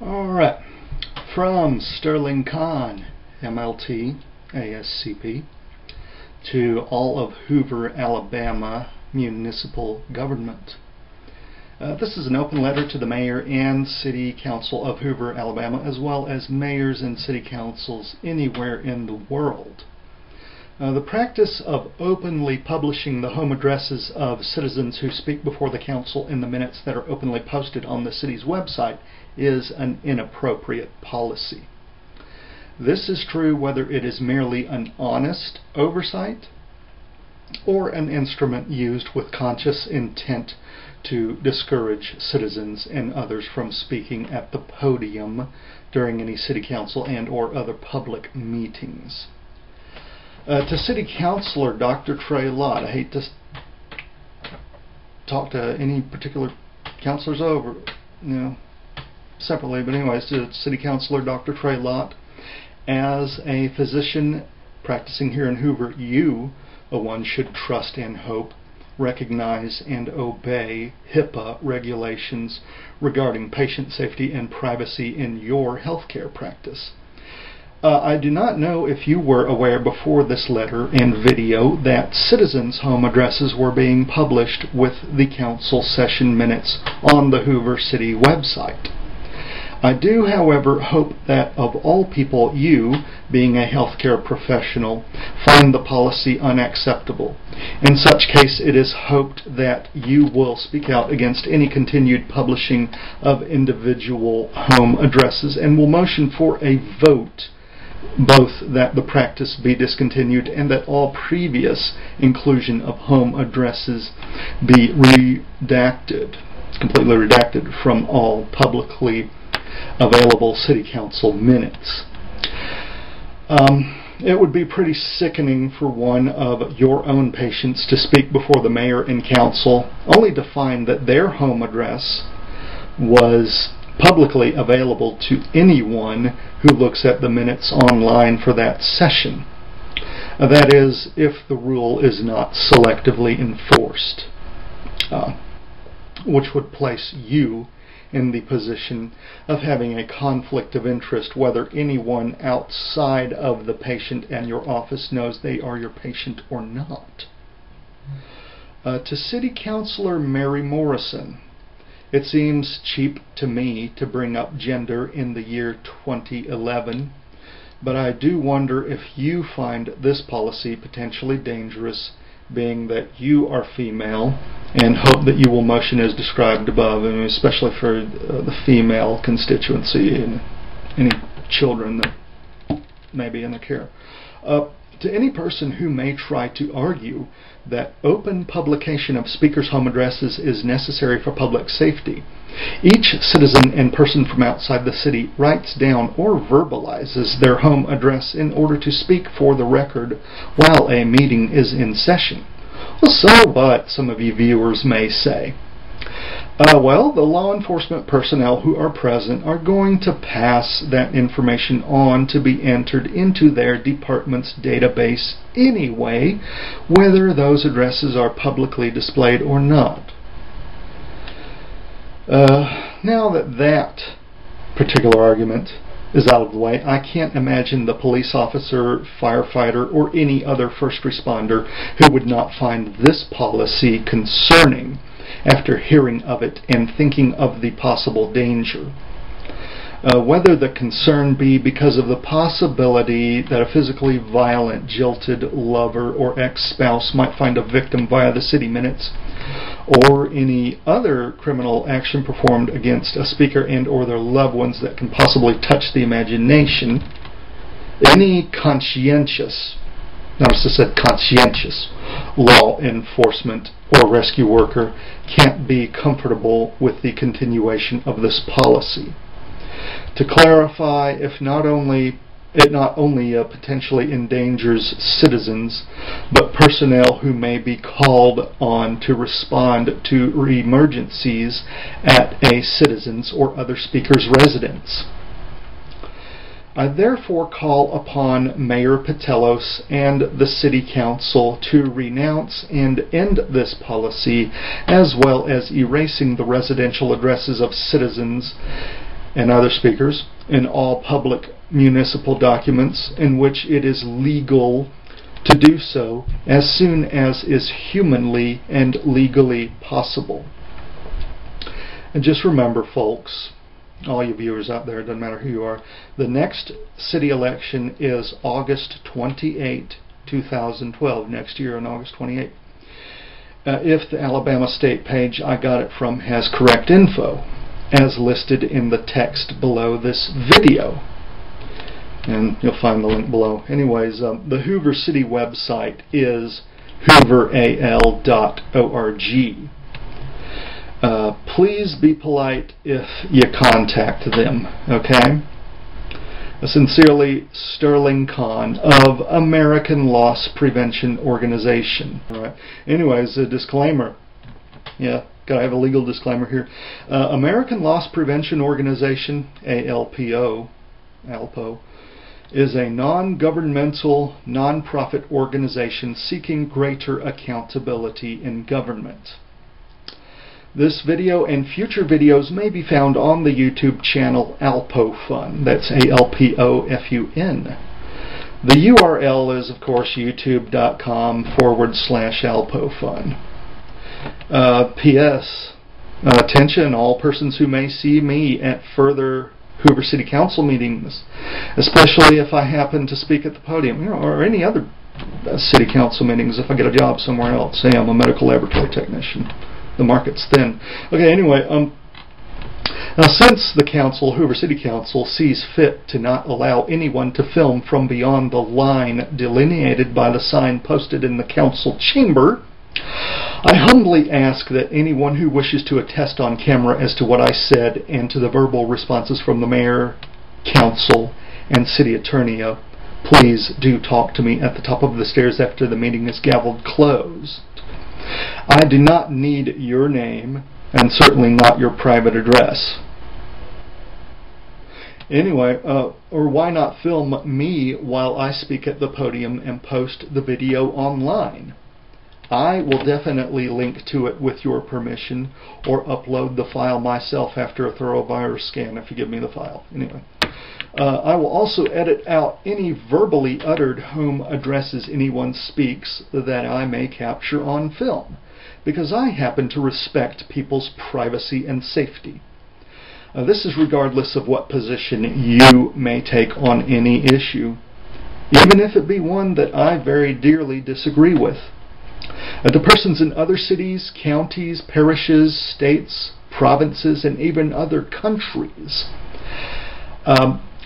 Alright, from Sterling Kauhn, MLT, ASCP, to all of Hoover, Alabama municipal government. This is an open letter to the mayor and city council of Hoover, Alabama, as well as mayors and city councils anywhere in the world. The practice of openly publishing the home addresses of citizens who speak before the council in the minutes that are openly posted on the city's website is an inappropriate policy. This is true whether it is merely an honest oversight or an instrument used with conscious intent to discourage citizens and others from speaking at the podium during any city council and or other public meetings. To City Councillor Dr. Trey Lott, I hate to talk to any particular councillors over, separately, but anyways, to City Councillor Dr. Trey Lott, as a physician practicing here in Hoover, you, one, should trust and hope, recognize and obey HIPAA regulations regarding patient safety and privacy in your healthcare practice. I do not know if you were aware before this letter and video that citizens' home addresses were being published with the council session minutes on the Hoover City website. I do, however, hope that of all people, you, being a healthcare professional, find the policy unacceptable. In such case, it is hoped that you will speak out against any continued publishing of individual home addresses and will motion for a vote, both that the practice be discontinued and that all previous inclusion of home addresses be redacted, completely redacted from all publicly available city council minutes. It would be pretty sickening for one of your own patients to speak before the mayor and council only to find that their home address was publicly available to anyone who looks at the minutes online for that session. That is, if the rule is not selectively enforced, which would place you in the position of having a conflict of interest whether anyone outside of the patient and your office knows they are your patient or not. To City Councillor Mari Morrison, it seems cheap to me to bring up gender in the year 2011, but I do wonder if you find this policy potentially dangerous, being that you are female, and hope that you will motion as described above, and especially for the female constituency and any children that may be in their care. To any person who may try to argue that open publication of speakers' home addresses is necessary for public safety, each citizen and person from outside the city writes down or verbalizes their home address in order to speak for the record while a meeting is in session. Well, so what, some of you viewers may say. Well, the law enforcement personnel who are present are going to pass that information on to be entered into their department's database anyway, whether those addresses are publicly displayed or not. Now that that particular argument is out of the way, I can't imagine the police officer, firefighter, or any other first responder who would not find this policy concerning after hearing of it and thinking of the possible danger. Whether the concern be because of the possibility that a physically violent, jilted lover or ex-spouse might find a victim via the city minutes, or any other criminal action performed against a speaker and or their loved ones that can possibly touch the imagination, any conscientious, notice I said conscientious, law enforcement or rescue worker can't be comfortable with the continuation of this policy. To clarify, if not only potentially endangers citizens, but personnel who may be called on to respond to emergencies at a citizen's or other speaker's residence. I therefore call upon Mayor Patelos and the City Council to renounce and end this policy, as well as erasing the residential addresses of citizens and other speakers in all public municipal documents in which it is legal to do so as soon as is humanly and legally possible. And just remember, folks, all you viewers out there, it doesn't matter who you are, the next city election is August 28, 2012, next year on August 28. If the Alabama State page I got it from has correct info, as listed in the text below this video. And you'll find the link below. Anyways, the Hoover City website is hooveral.org. Please be polite if you contact them, okay? Sincerely, Sterling Kauhn of American Loss Prevention Organization. All right. Anyways, a disclaimer. Yeah, gotta have a legal disclaimer here. American Loss Prevention Organization, ALPO, is a non-governmental, non-profit organization seeking greater accountability in government. This video and future videos may be found on the YouTube channel alpofun. That's ALPOFUN. The URL is, of course, youtube.com/alpofun. P.S. Attention, all persons who may see me at further Hoover City Council meetings, especially if I happen to speak at the podium, or any other city council meetings if I get a job somewhere else. Say I'm a medical laboratory technician. The market's thin. Okay, anyway, now since the council, Hoover City Council, sees fit to not allow anyone to film from beyond the line delineated by the sign posted in the council chamber, I humbly ask that anyone who wishes to attest on camera as to what I said and to the verbal responses from the mayor, council, and city attorney, please do talk to me at the top of the stairs after the meeting is gavelled closed. I do not need your name, and certainly not your private address. Anyway, or why not film me while I speak at the podium and post the video online? I will definitely link to it with your permission, or upload the file myself after a thorough virus scan if you give me the file. Anyway. I will also edit out any verbally uttered home addresses anyone speaks that I may capture on film, because I happen to respect people's privacy and safety. This is regardless of what position you may take on any issue, even if it be one that I very dearly disagree with. To persons in other cities, counties, parishes, states, provinces, and even other countries,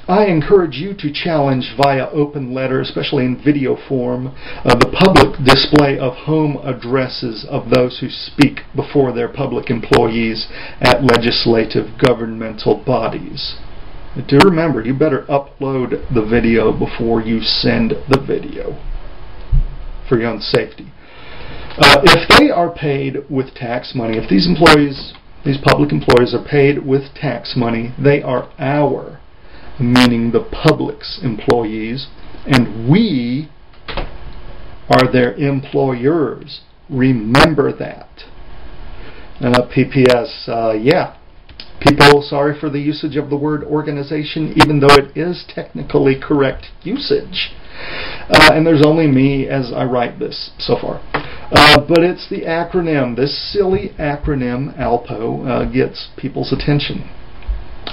I encourage you to challenge via open letter, especially in video form, the public display of home addresses of those who speak before their public employees at legislative governmental bodies. Do remember, you better upload the video before you send the video for your own safety. If they are paid with tax money, if these employees, these public employees are paid with tax money, they are our, meaning the public's employees, and we are their employers. Remember that. PPS, yeah. People, sorry for the usage of the word organization, even though it is technically correct usage. And there's only me as I write this so far. But it's the acronym, this silly acronym, ALPO, gets people's attention.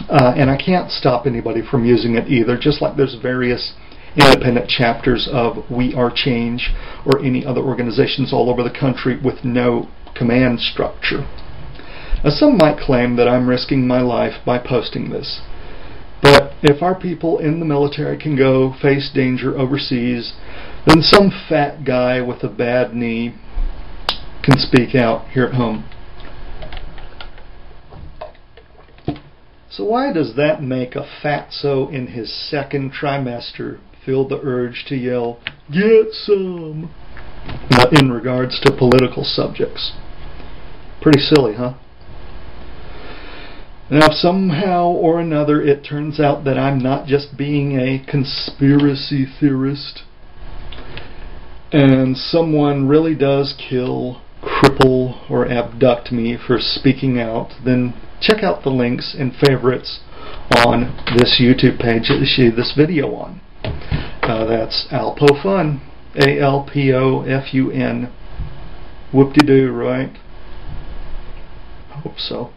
And I can't stop anybody from using it either, just like there's various independent chapters of We Are Change or any other organizations all over the country with no command structure. Some might claim that I'm risking my life by posting this. But if our people in the military can go face danger overseas, then some fat guy with a bad knee can speak out here at home. So why does that make a fatso in his second trimester feel the urge to yell, "Get some," in regards to political subjects? Pretty silly, huh? Now, if somehow or another it turns out that I'm not just being a conspiracy theorist, and someone really does kill, cripple, or abduct me for speaking out, then check out the links and favorites on this YouTube page that you see this video on. That's alpofun, ALPOFUN. Whoop-de-doo, right? Hope so.